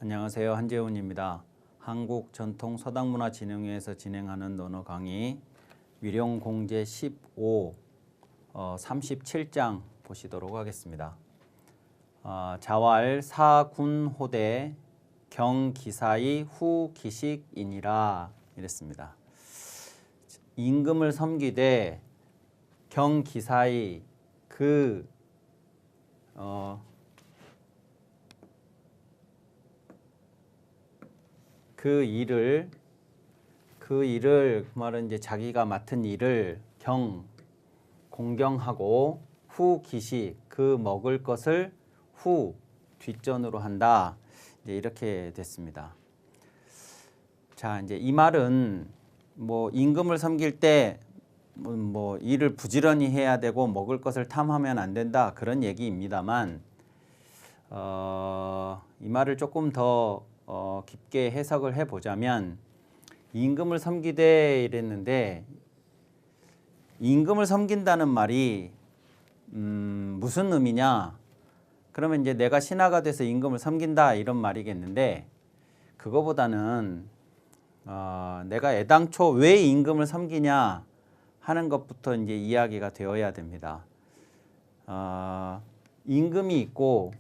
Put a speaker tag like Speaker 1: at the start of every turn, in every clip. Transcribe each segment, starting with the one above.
Speaker 1: 안녕하세요. 한재훈입니다. 한국전통서당문화진흥회에서 진행하는 논어 강의 위령공제 15 37장 보시도록 하겠습니다. 자왈 사군호대 경기사의 후기식이니라 이랬습니다. 임금을 섬기되 경기사의 그 일을 그 말은 이제 자기가 맡은 일을 공경하고 후 기식 그 먹을 것을 후 뒷전으로 한다. 이제 이렇게 됐습니다. 자, 이제 이 말은 뭐 임금을 섬길 때 뭐 일을 부지런히 해야 되고 먹을 것을 탐하면 안 된다 그런 얘기입니다만 이 말을 조금 더 깊게 해석을 해보자면 임금을 섬기되 이랬는데 임금을 섬긴다는 말이 무슨 의미냐? 그러면 이제 내가 신하가 돼서 임금을 섬긴다 이런 말이겠는데 그거보다는 내가 애당초 왜 임금을 섬기냐 하는 것부터 이제 이야기가 되어야 됩니다. 임금이 있고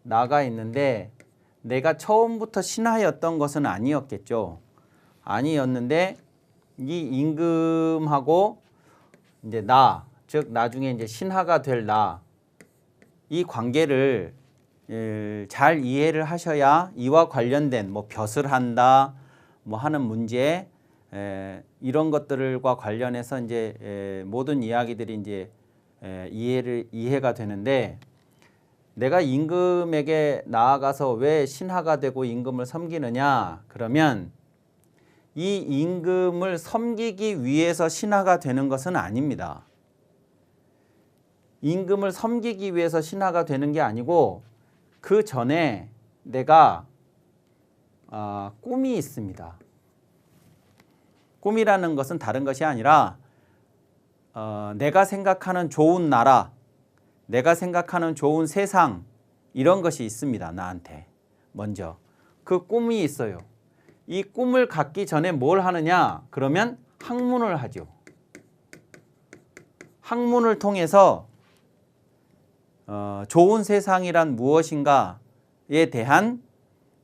Speaker 1: 나가 있는데 내가 처음부터 신하였던 것은 아니었겠죠. 아니었는데 이 임금하고 이제 즉 나중에 이제 신하가 될 이 관계를 잘 이해를 하셔야 이와 관련된 뭐 벼슬 한다 뭐 하는 문제 이런 것들과 관련해서 이제 모든 이야기들이 이제 이해가 되는데 내가 임금에게 나아가서 왜 신하가 되고 임금을 섬기느냐? 그러면 이 임금을 섬기기 위해서 신하가 되는 것은 아닙니다. 임금을 섬기기 위해서 신하가 되는 게 아니고 그 전에 내가 꿈이 있습니다. 꿈이라는 것은 다른 것이 아니라 내가 생각하는 좋은 나라 내가 생각하는 좋은 세상 이런 것이 있습니다. 나한테 먼저 그 꿈이 있어요. 이 꿈을 갖기 전에 뭘 하느냐? 그러면 학문을 하죠. 학문을 통해서 좋은 세상이란 무엇인가에 대한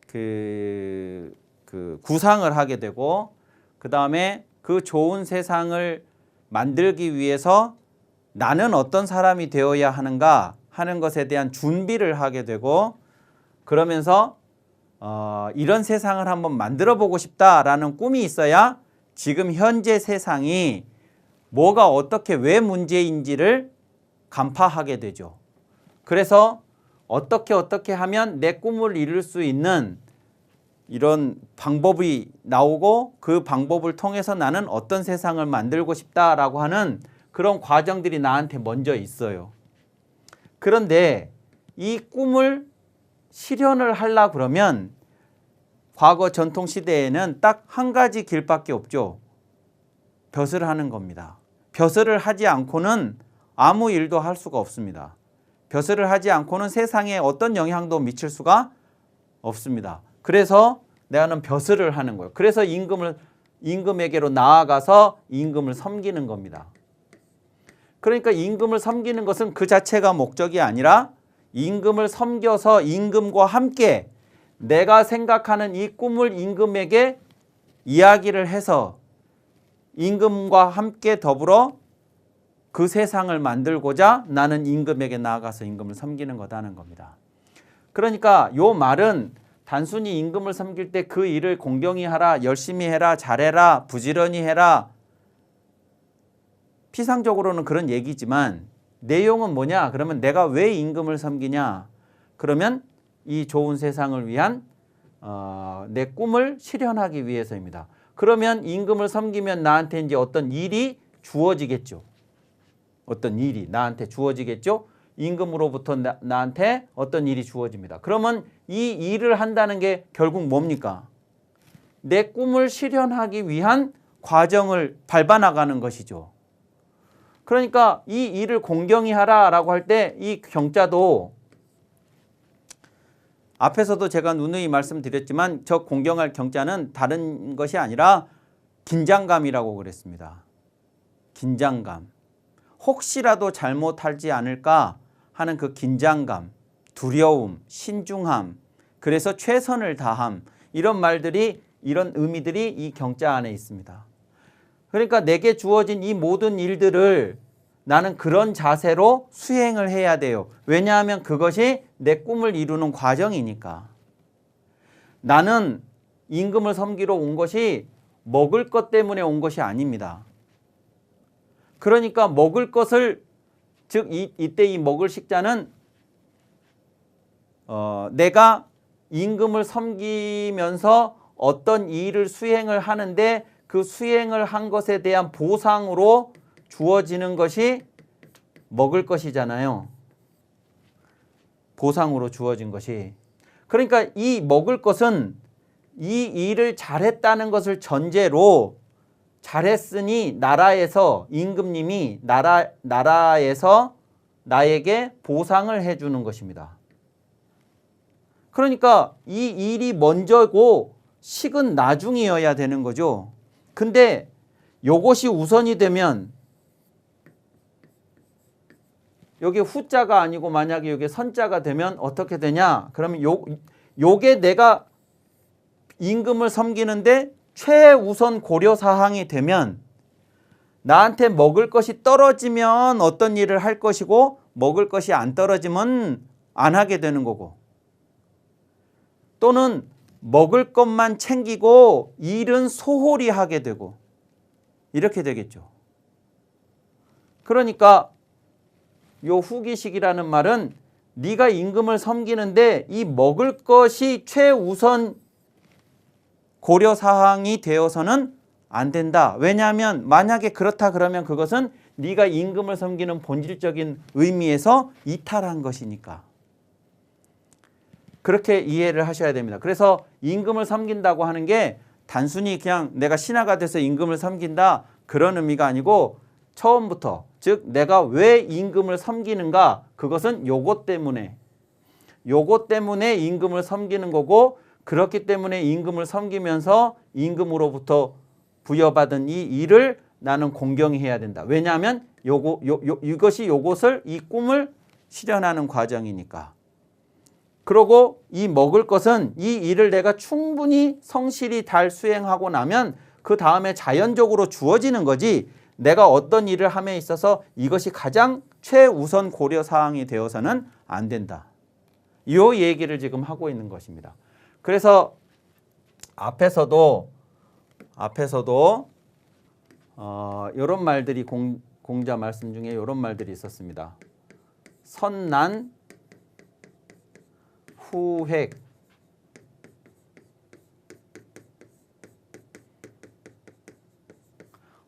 Speaker 1: 그 구상을 하게 되고 그 다음에 그 좋은 세상을 만들기 위해서 나는 어떤 사람이 되어야 하는가 하는 것에 대한 준비를 하게 되고 그러면서 이런 세상을 한번 만들어 보고 싶다라는 꿈이 있어야 지금 현재 세상이 뭐가 어떻게 왜 문제인지를 간파하게 되죠. 그래서 어떻게 하면 내 꿈을 이룰 수 있는 이런 방법이 나오고 그 방법을 통해서 나는 어떤 세상을 만들고 싶다라고 하는 그런 과정들이 나한테 먼저 있어요. 그런데 이 꿈을 실현을 하려고 그러면 과거 전통시대에는 딱 한 가지 길밖에 없죠. 벼슬을 하는 겁니다. 벼슬을 하지 않고는 아무 일도 할 수가 없습니다. 벼슬을 하지 않고는 세상에 어떤 영향도 미칠 수가 없습니다. 그래서 내가는 벼슬을 하는 거예요. 그래서 임금에게로 나아가서 임금을 섬기는 겁니다. 그러니까 임금을 섬기는 것은 그 자체가 목적이 아니라 임금을 섬겨서 임금과 함께 내가 생각하는 이 꿈을 임금에게 이야기를 해서 임금과 함께 더불어 그 세상을 만들고자 나는 임금에게 나아가서 임금을 섬기는 거다는 겁니다. 그러니까 이 말은 단순히 임금을 섬길 때 그 일을 공경히 하라, 열심히 해라, 잘해라, 부지런히 해라 피상적으로는 그런 얘기지만 내용은 뭐냐? 그러면 내가 왜 임금을 섬기냐? 그러면 이 좋은 세상을 위한 내 꿈을 실현하기 위해서입니다. 그러면 임금을 섬기면 나한테 이제 어떤 일이 주어지겠죠. 어떤 일이 나한테 주어지겠죠. 임금으로부터 나한테 어떤 일이 주어집니다. 그러면 이 일을 한다는 게 결국 뭡니까? 내 꿈을 실현하기 위한 과정을 밟아나가는 것이죠. 그러니까 이 일을 공경히 하라라고 할 때 이 경자도 앞에서도 제가 누누이 말씀드렸지만 저 공경할 경자는 다른 것이 아니라 긴장감이라고 그랬습니다. 긴장감. 혹시라도 잘못하지 않을까 하는 그 긴장감, 두려움, 신중함, 그래서 최선을 다함, 이런 말들이, 이런 의미들이 이 경자 안에 있습니다. 그러니까 내게 주어진 이 모든 일들을 나는 그런 자세로 수행을 해야 돼요. 왜냐하면 그것이 내 꿈을 이루는 과정이니까. 나는 임금을 섬기러 온 것이 먹을 것 때문에 온 것이 아닙니다. 그러니까 먹을 것을, 즉 이때 이 먹을 식자는 내가 임금을 섬기면서 어떤 일을 수행을 하는데 그 수행을 한 것에 대한 보상으로 주어지는 것이 먹을 것이잖아요. 보상으로 주어진 것이. 그러니까 이 먹을 것은 이 일을 잘했다는 것을 전제로, 잘했으니 나라에서, 임금님이 나라에서 나에게 보상을 해주는 것입니다. 그러니까 이 일이 먼저고 식은 나중이어야 되는 거죠. 근데 요것이 우선이 되면, 여기 후자가 아니고 만약에 여기 선자가 되면 어떻게 되냐? 그러면 요게 내가 임금을 섬기는데 최우선 고려사항이 되면 나한테 먹을 것이 떨어지면 어떤 일을 할 것이고 먹을 것이 안 떨어지면 안 하게 되는 거고, 또는 먹을 것만 챙기고 일은 소홀히 하게 되고 이렇게 되겠죠. 그러니까 요 후기식이라는 말은 네가 임금을 섬기는데 이 먹을 것이 최우선 고려사항이 되어서는 안 된다. 왜냐하면 만약에 그렇다 그러면 그것은 네가 임금을 섬기는 본질적인 의미에서 이탈한 것이니까. 그렇게 이해를 하셔야 됩니다. 그래서 임금을 섬긴다고 하는 게 단순히 그냥 내가 신하가 돼서 임금을 섬긴다 그런 의미가 아니고, 처음부터, 즉 내가 왜 임금을 섬기는가, 그것은 요것 때문에 임금을 섬기는 거고, 그렇기 때문에 임금을 섬기면서 임금으로부터 부여받은 이 일을 나는 공경히 해야 된다. 왜냐하면 이것이 요것을, 이 꿈을 실현하는 과정이니까. 그리고 이 먹을 것은 이 일을 내가 충분히 성실히 잘 수행하고 나면 그 다음에 자연적으로 주어지는 거지, 내가 어떤 일을 함에 있어서 이것이 가장 최우선 고려사항이 되어서는 안 된다. 이 얘기를 지금 하고 있는 것입니다. 그래서 앞에서도 이런 말들이 공자 말씀 중에 이런 말들이 있었습니다. 선난 후획,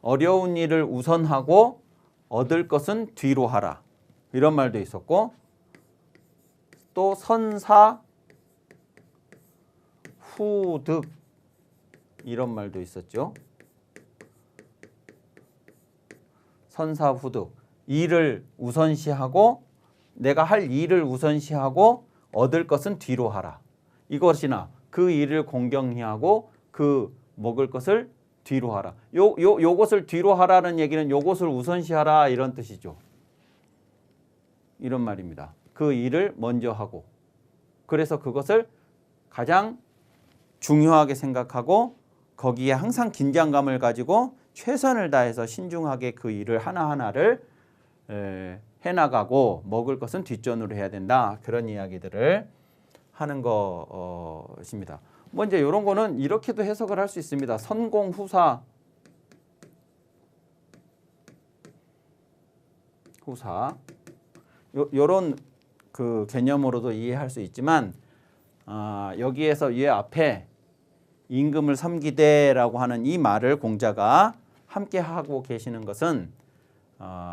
Speaker 1: 어려운 일을 우선하고 얻을 것은 뒤로 하라, 이런 말도 있었고, 또 선사 후득, 이런 말도 있었죠. 선사 후득, 일을 우선시하고, 내가 할 일을 우선시하고 얻을 것은 뒤로 하라. 이것이나 그 일을 공경히 하고 그 먹을 것을 뒤로 하라. 요것을 뒤로 하라는 얘기는 요것을 우선시하라 이런 뜻이죠. 이런 말입니다. 그 일을 먼저 하고, 그래서 그것을 가장 중요하게 생각하고 거기에 항상 긴장감을 가지고 최선을 다해서 신중하게 그 일을 하나하나를 해나가고 먹을 것은 뒷전으로 해야 된다. 그런 이야기들을 하는 것입니다. 먼저 이런 거는 이렇게도 해석을 할 수 있습니다. 선공후사, 요런 그 개념으로도 이해할 수 있지만, 여기에서 이 앞에 임금을 섬기되라고 하는 이 말을 공자가 함께 하고 계시는 것은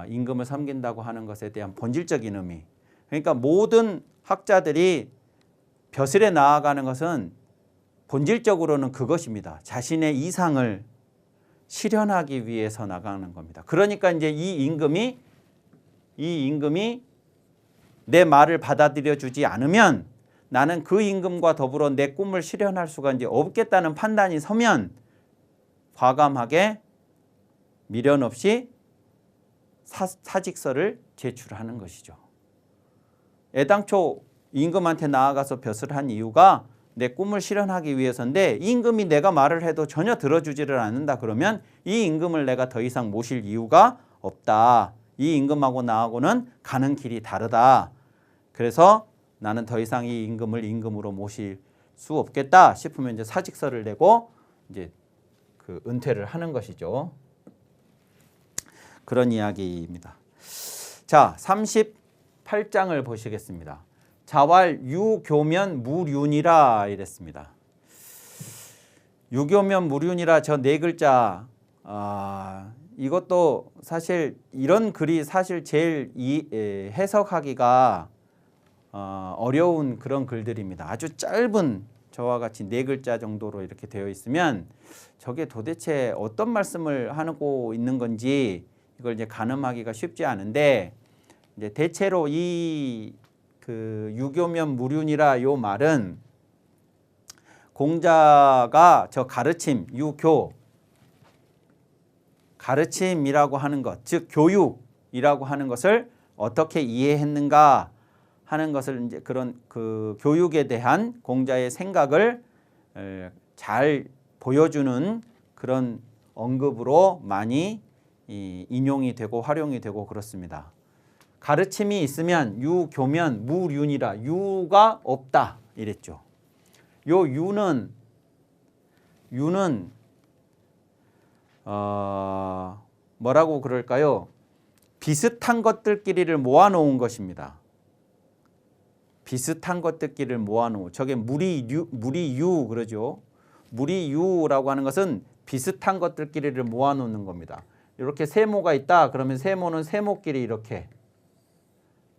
Speaker 1: 임금을 섬긴다고 하는 것에 대한 본질적인 의미. 그러니까 모든 학자들이 벼슬에 나아가는 것은 본질적으로는 그것입니다. 자신의 이상을 실현하기 위해서 나가는 겁니다. 그러니까 이제 이 임금이 내 말을 받아들여 주지 않으면 나는 그 임금과 더불어 내 꿈을 실현할 수가 이제 없겠다는 판단이 서면 과감하게 미련 없이 사직서를 제출하는 것이죠. 애당초 임금한테 나아가서 벼슬을 한 이유가 내 꿈을 실현하기 위해서인데 임금이 내가 말을 해도 전혀 들어주지를 않는다 그러면 이 임금을 내가 더 이상 모실 이유가 없다. 이 임금하고 나하고는 가는 길이 다르다. 그래서 나는 더 이상 이 임금을 임금으로 모실 수 없겠다 싶으면 이제 사직서를 내고 이제 그 은퇴를 하는 것이죠. 그런 이야기입니다. 자, 38장을 보시겠습니다. 자왈 유교면 무륜이라 이랬습니다. 유교면 무륜이라 저 네 글자, 이것도 사실 이런 글이 사실 제일 해석하기가 어려운 그런 글들입니다. 아주 짧은 저와 같이 네 글자 정도로 이렇게 되어 있으면 저게 도대체 어떤 말씀을 하고 있는 건지 이걸 이제 가늠하기가 쉽지 않은데, 이제 대체로 이 그 유교면 무륜이라 요 말은 공자가 저 가르침, 유교, 가르침이라고 하는 것, 즉 교육이라고 하는 것을 어떻게 이해했는가 하는 것을 이제 그런 그 교육에 대한 공자의 생각을 잘 보여주는 그런 언급으로 많이 인용이 되고 활용이 되고 그렇습니다. 가르침이 있으면 유교면 무륜이라, 유가 없다 이랬죠. 요 유는 뭐라고 그럴까요? 비슷한 것들끼리를 모아놓은 것입니다. 비슷한 것들끼리를 모아놓은, 저게 무리유 그러죠. 무리유라고 하는 것은 비슷한 것들끼리를 모아놓는 겁니다. 이렇게 세모가 있다 그러면 세모는 세모끼리 이렇게,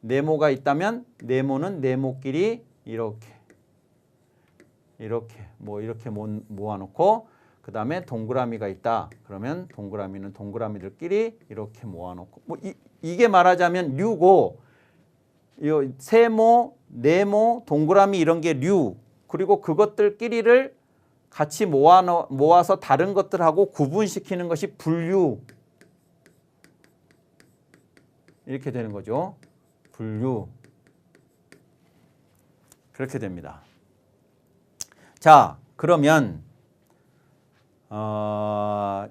Speaker 1: 네모가 있다면 네모는 네모끼리 이렇게 뭐 이렇게 모아놓고, 그 다음에 동그라미가 있다 그러면 동그라미는 동그라미들끼리 이렇게 모아놓고, 뭐 이게 말하자면 류고, 세모, 네모, 동그라미 이런 게 류, 그리고 그것들끼리를 같이 모아서 다른 것들하고 구분시키는 것이 분류, 이렇게 되는 거죠. 분류. 그렇게 됩니다. 자, 그러면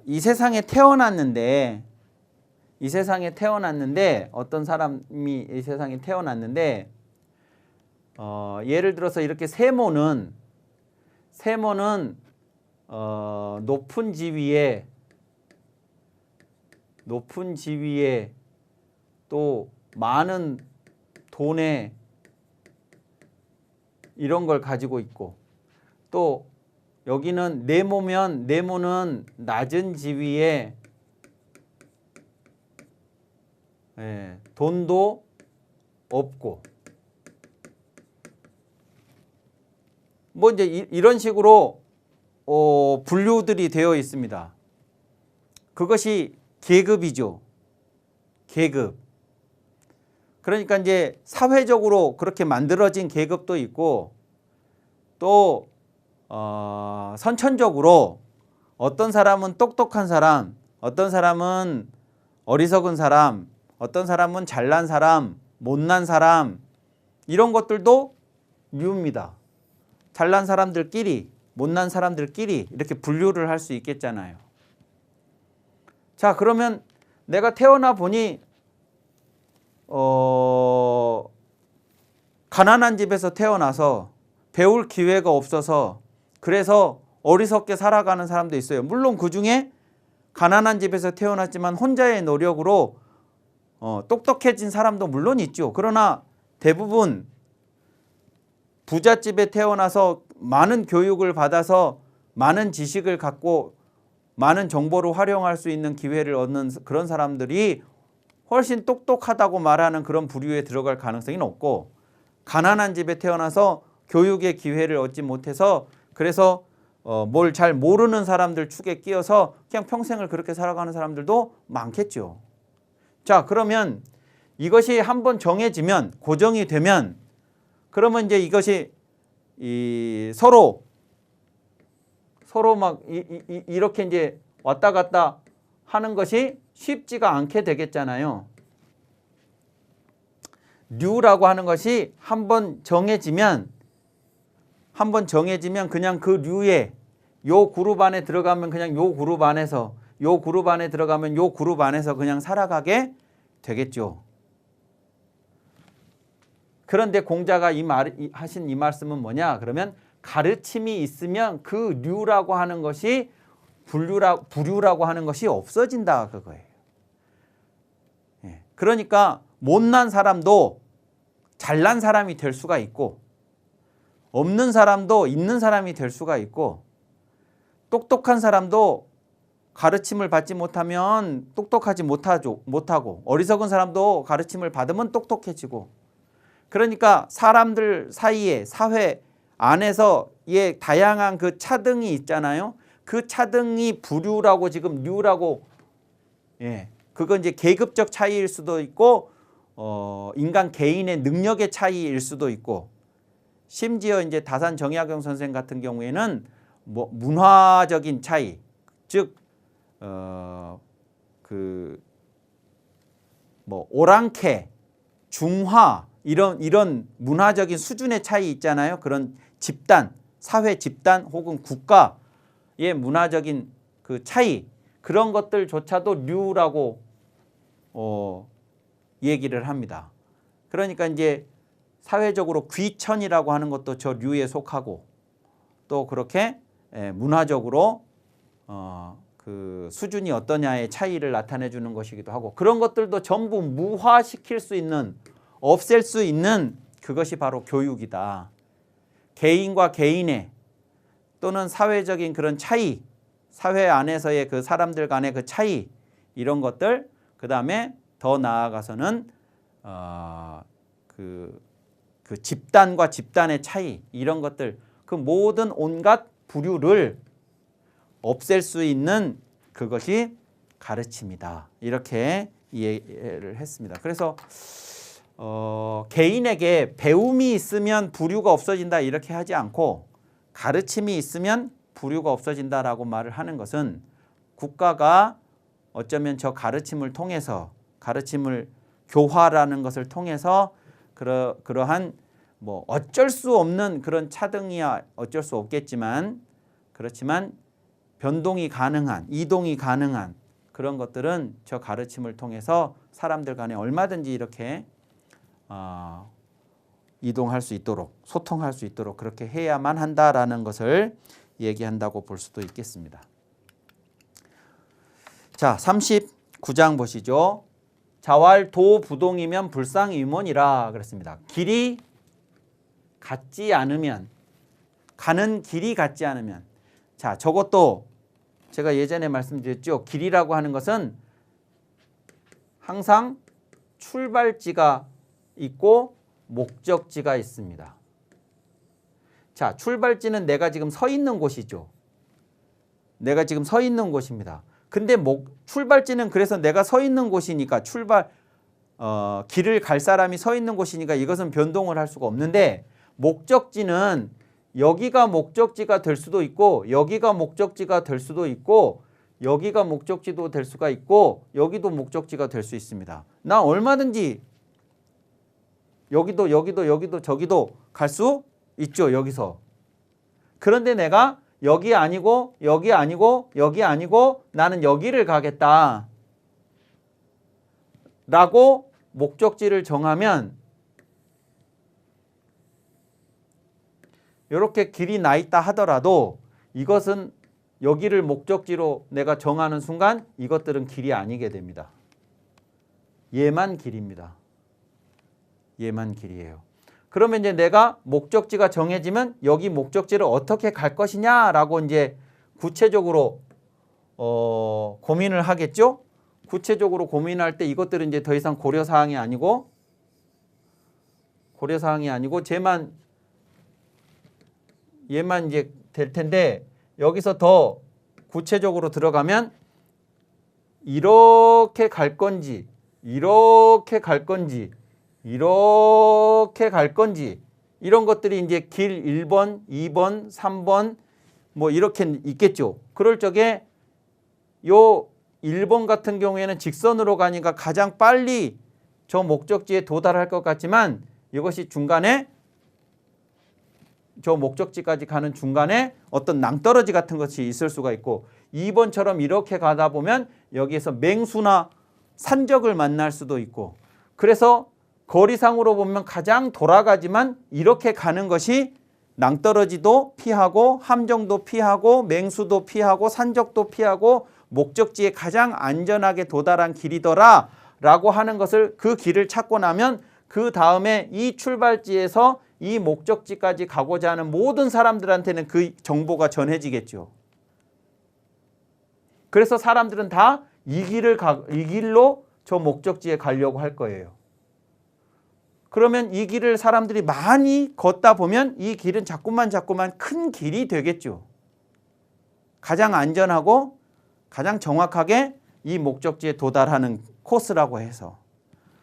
Speaker 1: 이 세상에 태어났는데 어떤 사람이 이 세상에 태어났는데 예를 들어서 이렇게 세모는 높은 지위에 또 많은 돈에 이런 걸 가지고 있고, 또 여기는 네모는 낮은 지위에 돈도 없고, 뭐 이제 이런 식으로 분류들이 되어 있습니다. 그것이 계급이죠. 계급. 그러니까 이제 사회적으로 그렇게 만들어진 계급도 있고, 또 선천적으로 어떤 사람은 똑똑한 사람, 어떤 사람은 어리석은 사람, 어떤 사람은 잘난 사람, 못난 사람, 이런 것들도 류입니다. 잘난 사람들끼리, 못난 사람들끼리 이렇게 분류를 할 수 있겠잖아요. 자, 그러면 내가 태어나 보니 가난한 집에서 태어나서 배울 기회가 없어서 그래서 어리석게 살아가는 사람도 있어요. 물론 그중에 가난한 집에서 태어났지만 혼자의 노력으로 똑똑해진 사람도 물론 있죠. 그러나 대부분 부잣집에 태어나서 많은 교육을 받아서 많은 지식을 갖고 많은 정보를 활용할 수 있는 기회를 얻는 그런 사람들이 훨씬 똑똑하다고 말하는 그런 부류에 들어갈 가능성이 높고, 가난한 집에 태어나서 교육의 기회를 얻지 못해서 그래서 뭘 잘 모르는 사람들 축에 끼어서 그냥 평생을 그렇게 살아가는 사람들도 많겠죠. 자, 그러면 이것이 한번 정해지면, 고정이 되면, 그러면 이제 이것이 서로 막 이렇게 이제 왔다 갔다 하는 것이 쉽지가 않게 되겠잖아요. 류라고 하는 것이 한번 정해지면 그냥 그 류에 요 그룹 안에 들어가면 그냥 요 그룹 안에서 요 그룹 안에 들어가면 요 그룹 안에서 그냥 살아가게 되겠죠. 그런데 공자가 하신 이 말씀은 뭐냐? 그러면 가르침이 있으면 그 류라고 하는 것이 부류라고 하는 것이 없어진다 그거예요. 예. 그러니까 못난 사람도 잘난 사람이 될 수가 있고 없는 사람도 있는 사람이 될 수가 있고 똑똑한 사람도 가르침을 받지 못하면 똑똑하지 못하고 어리석은 사람도 가르침을 받으면 똑똑해지고 그러니까 사람들 사이에 사회 안에서의 다양한 그 차등이 있잖아요. 그 차등이 부류라고 지금 류라고 그건 이제 계급적 차이일 수도 있고 인간 개인의 능력의 차이일 수도 있고 심지어 이제 다산 정약용 선생 같은 경우에는 뭐 문화적인 차이 즉 뭐 오랑캐 중화 이런 문화적인 수준의 차이 있잖아요. 그런 집단 사회 집단 혹은 국가의 문화적인 그 차이 그런 것들조차도 류라고 얘기를 합니다. 그러니까 이제 사회적으로 귀천이라고 하는 것도 저 류에 속하고 또 그렇게 문화적으로 그 수준이 어떠냐의 차이를 나타내 주는 것이기도 하고 그런 것들도 전부 무화시킬 수 있는 없앨 수 있는 그것이 바로 교육이다. 개인과 개인의 또는 사회적인 그런 차이 사회 안에서의 그 사람들 간의 그 차이 이런 것들 그 다음에 더 나아가서는 그 집단과 집단의 차이 이런 것들 그 모든 온갖 부류를 없앨 수 있는 그것이 가르침이다. 이렇게 이해를 했습니다. 그래서 개인에게 배움이 있으면 부류가 없어진다 이렇게 하지 않고 가르침이 있으면 부류가 없어진다라고 말을 하는 것은 국가가 어쩌면 저 가르침을 통해서 가르침을 교화라는 것을 통해서 그러한 뭐 어쩔 수 없는 그런 차등이야 어쩔 수 없겠지만 그렇지만 변동이 가능한 이동이 가능한 그런 것들은 저 가르침을 통해서 사람들 간에 얼마든지 이렇게 이동할 수 있도록 소통할 수 있도록 그렇게 해야만 한다라는 것을 얘기한다고 볼 수도 있겠습니다. 자, 39장 보시죠. 자왈도부동이면 불상위문이라 그랬습니다. 길이 같지 않으면 가는 길이 같지 않으면 자 저것도 제가 예전에 말씀드렸죠. 길이라고 하는 것은 항상 출발지가 있고 목적지가 있습니다. 자 출발지는 내가 지금 서 있는 곳이죠. 내가 지금 서 있는 곳입니다. 근데 출발지는 그래서 내가 서 있는 곳이니까 길을 갈 사람이 서 있는 곳이니까 이것은 변동을 할 수가 없는데 목적지는 여기가 목적지가 될 수도 있고 여기가 목적지가 될 수도 있고 여기가 목적지도 될 수가 있고 여기도 목적지가 될 수 있습니다. 나 얼마든지 여기도 저기도 갈 수 있죠. 여기서. 그런데 내가 여기 아니고 여기 아니고 여기 아니고 나는 여기를 가겠다 라고 목적지를 정하면 이렇게 길이 나 있다 하더라도 이것은 여기를 목적지로 내가 정하는 순간 이것들은 길이 아니게 됩니다. 얘만 길입니다. 얘만 길이에요. 그러면 이제 내가 목적지가 정해지면 여기 목적지를 어떻게 갈 것이냐라고 이제 구체적으로 고민을 하겠죠. 구체적으로 고민할 때 이것들은 이제 더 이상 고려사항이 아니고 얘만 이제 될 텐데 여기서 더 구체적으로 들어가면 이렇게 갈 건지 이렇게 갈 건지 이렇게 갈 건지 이런 것들이 이제 길 1번, 2번, 3번 뭐 이렇게 있겠죠. 그럴 적에 요 1번 같은 경우에는 직선으로 가니까 가장 빨리 저 목적지에 도달할 것 같지만 이것이 중간에 저 목적지까지 가는 중간에 어떤 낭떠러지 같은 것이 있을 수가 있고 2번처럼 이렇게 가다 보면 여기에서 맹수나 산적을 만날 수도 있고 그래서 거리상으로 보면 가장 돌아가지만 이렇게 가는 것이 낭떠러지도 피하고 함정도 피하고 맹수도 피하고 산적도 피하고 목적지에 가장 안전하게 도달한 길이더라 라고 하는 것을 그 길을 찾고 나면 그 다음에 이 출발지에서 이 목적지까지 가고자 하는 모든 사람들한테는 그 정보가 전해지겠죠. 그래서 사람들은 다 이 길로 저 목적지에 가려고 할 거예요. 그러면 이 길을 사람들이 많이 걷다 보면 이 길은 자꾸만 큰 길이 되겠죠. 가장 안전하고 가장 정확하게 이 목적지에 도달하는 코스라고 해서.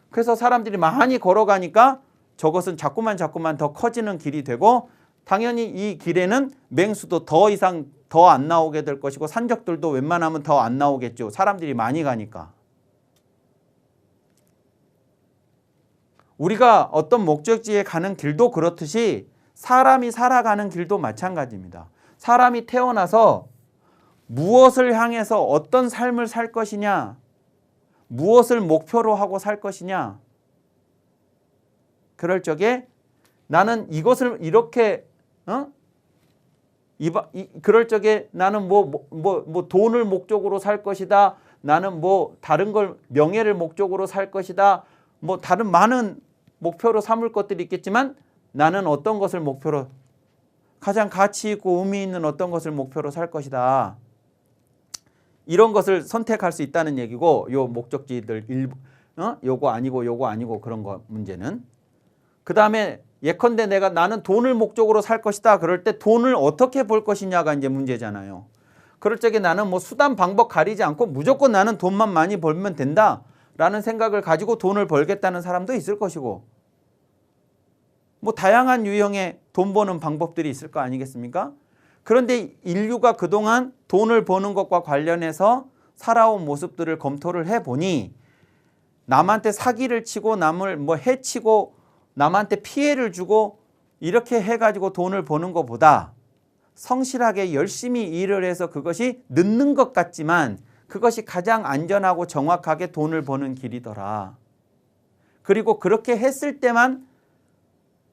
Speaker 1: 그래서 사람들이 많이 걸어가니까 저것은 자꾸만 더 커지는 길이 되고 당연히 이 길에는 맹수도 더 이상 더 안 나오게 될 것이고 산적들도 웬만하면 더 안 나오겠죠. 사람들이 많이 가니까. 우리가 어떤 목적지에 가는 길도 그렇듯이 사람이 살아가는 길도 마찬가지입니다. 사람이 태어나서 무엇을 향해서 어떤 삶을 살 것이냐, 무엇을 목표로 하고 살 것이냐, 그럴 적에 나는 이것을 이렇게 그럴 적에 나는 뭐 돈을 목적으로 살 것이다. 나는 뭐 다른 걸 명예를 목적으로 살 것이다. 뭐 다른 많은 목표로 삼을 것들이 있겠지만 나는 어떤 것을 목표로 가장 가치 있고 의미 있는 어떤 것을 목표로 살 것이다. 이런 것을 선택할 수 있다는 얘기고 요 목적지들 요거 아니고 그런 거 문제는 그 다음에 예컨대 나는 돈을 목적으로 살 것이다. 그럴 때 돈을 어떻게 벌 것이냐가 이제 문제잖아요. 그럴 적에 나는 뭐 수단 방법 가리지 않고 무조건 나는 돈만 많이 벌면 된다. 라는 생각을 가지고 돈을 벌겠다는 사람도 있을 것이고 뭐 다양한 유형의 돈 버는 방법들이 있을 거 아니겠습니까? 그런데 인류가 그동안 돈을 버는 것과 관련해서 살아온 모습들을 검토를 해보니 남한테 사기를 치고 남을 뭐 해치고 남한테 피해를 주고 이렇게 해가지고 돈을 버는 것보다 성실하게 열심히 일을 해서 그것이 늦는 것 같지만 그것이 가장 안전하고 정확하게 돈을 버는 길이더라. 그리고 그렇게 했을 때만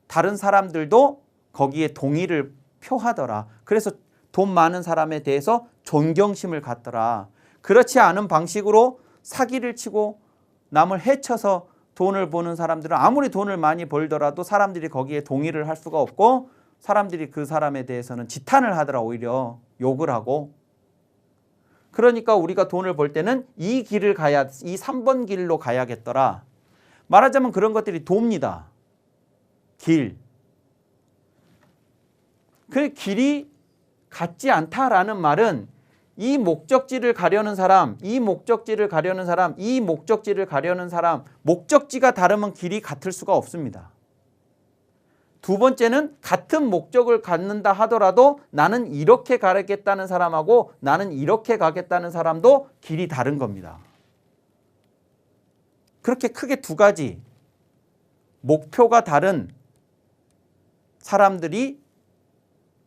Speaker 1: 다른 사람들도 거기에 동의를 표하더라. 그래서 돈 많은 사람에 대해서 존경심을 갖더라. 그렇지 않은 방식으로 사기를 치고 남을 해쳐서 돈을 버는 사람들은 아무리 돈을 많이 벌더라도 사람들이 거기에 동의를 할 수가 없고 사람들이 그 사람에 대해서는 지탄을 하더라. 오히려 욕을 하고. 그러니까 우리가 돈을 벌 때는 이 3번 길로 가야겠더라. 말하자면 그런 것들이 도입니다. 길. 그 길이 같지 않다라는 말은 이 목적지를 가려는 사람, 목적지가 다르면 길이 같을 수가 없습니다. 두 번째는 같은 목적을 갖는다 하더라도 나는 이렇게 가겠다는 사람하고 나는 이렇게 가겠다는 사람도 길이 다른 겁니다. 그렇게 크게 두 가지 목표가 다른 사람들이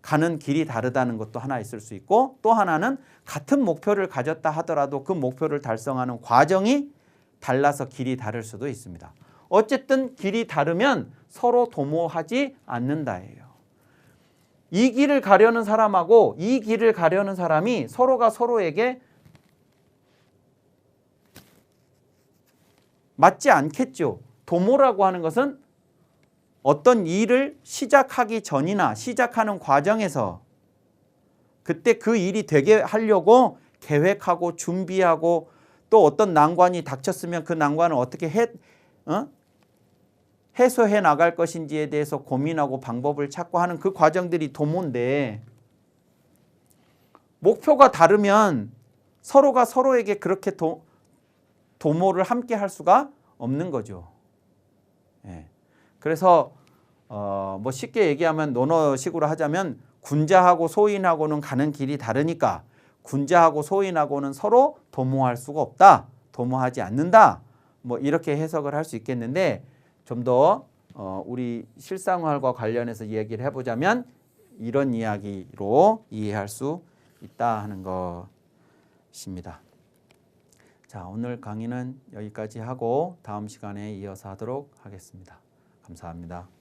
Speaker 1: 가는 길이 다르다는 것도 하나 있을 수 있고 또 하나는 같은 목표를 가졌다 하더라도 그 목표를 달성하는 과정이 달라서 길이 다를 수도 있습니다. 어쨌든 길이 다르면 서로 도모하지 않는다예요. 이 길을 가려는 사람하고 이 길을 가려는 사람이 서로가 서로에게 맞지 않겠죠. 도모라고 하는 것은 어떤 일을 시작하기 전이나 시작하는 과정에서 그때 그 일이 되게 하려고 계획하고 준비하고 또 어떤 난관이 닥쳤으면 그 난관을 어떻게 해소해 나갈 것인지에 대해서 고민하고 방법을 찾고 하는 그 과정들이 도모인데 목표가 다르면 서로가 서로에게 그렇게 도모를 함께 할 수가 없는 거죠. 예. 그래서 뭐 쉽게 얘기하면 논어식으로 하자면 군자하고 소인하고는 가는 길이 다르니까 군자하고 소인하고는 서로 도모할 수가 없다. 도모하지 않는다. 뭐 이렇게 해석을 할 수 있겠는데 좀 더 우리 실생활과 관련해서 이야기를 해보자면 이런 이야기로 이해할 수 있다 하는 것입니다. 자, 오늘 강의는 여기까지 하고 다음 시간에 이어서 하도록 하겠습니다. 감사합니다.